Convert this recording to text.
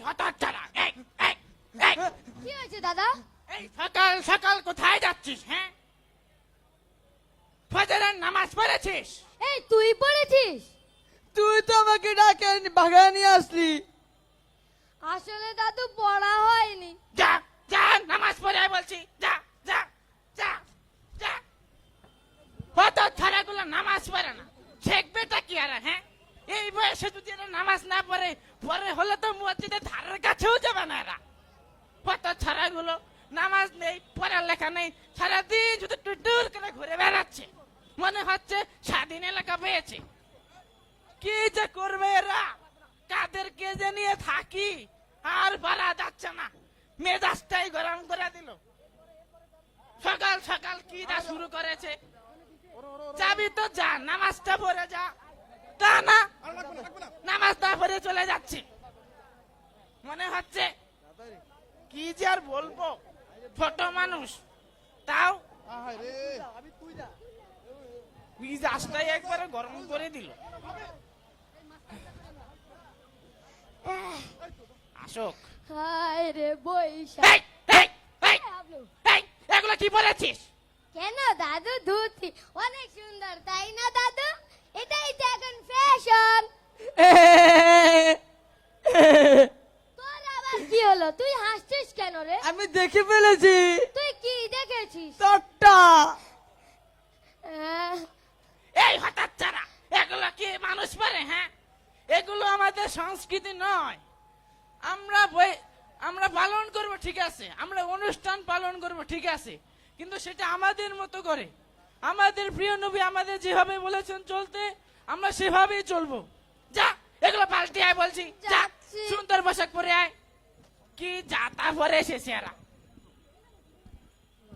হঠাৎ ছাড়া এই এই এই কি হয়েছে দাদা? এই সকাল সকাল কোথায় যাচ্ছিস? হ্যাঁ, ফজরের নামাজ পড়েছিস? এই তুই পড়েছিস? তুই তো আমাকে ডাকে ভাগায় নিয়ে আসলি। আসলে দাদু পড়া হয়নি। যা যা নামাজ পড়ে আয় বলছি, যা যা যা যা। হঠাৎ ছাড়াগুলো নামাজ পড়ে না, শেখবেটা কি আর? হ্যাঁ, এই বয়সে যদি এরা নামাজ না পড়ে, পরে হলে তো মসজিদের ধারের কাছেও যাবে না এরা। হঠাৎ ছাড়াগুলো নামাজ নেই, পড়ালেখা নেই, সারাদিন শুধু টুটুর করে ঘুরে বেড়াচ্ছে, মনে হচ্ছে স্বাধীন এলাকা পেয়েছে। কি যে করবে এরা, কাদেরকে যে নিয়ে থাকি আর পারা যাচ্ছে না, মেজাজটাই গরম করে দিল। সকাল সকাল কি যা শুরু করেছে, যাবি তো যা, নামাজটা পড়ে যা। তা না, নামাজটা পড়ে চলে যাচ্ছে। মনে হচ্ছে কি যে আর বলবো, ছোট মানুষ তাও মিজাজটাই একবারে গরম করে দিল। আসুক। হায় রে বৈশাখ। এই, এই, এই, এই, এগুলো কি বলেছিস? কেন দাদু? ধুতি অনেক সুন্দর, তাই না দাদু? এটাই তো এখন ফ্যাশন। তোর আবার কি হলো? তুই হাসছিস কেন রে? আমি দেখে ফেলেছি তুই কি দেখেছিস? তোরটা। এই হঠাৎ ছাড়া, এগুলো কি মানুষ পারে? হ্যাঁ, এগুলো আমাদের সংস্কৃতি নয়। আমরা পালন করব ঠিক আছে, আমরা অনুষ্ঠান পালন করব ঠিক আছে, কিন্তু সেটা আমাদের মতো করে, আমাদের প্রিয় নবী আমাদের যেভাবে বলেছেন চলতে, আমরা সেভাবেই চলবো। যা এগুলো পাল্টে আয় বলছি, যা যাচ্ছি। সুন্দর পোশাক পরে আয়। কি যাতা পরে এসেছে এরা।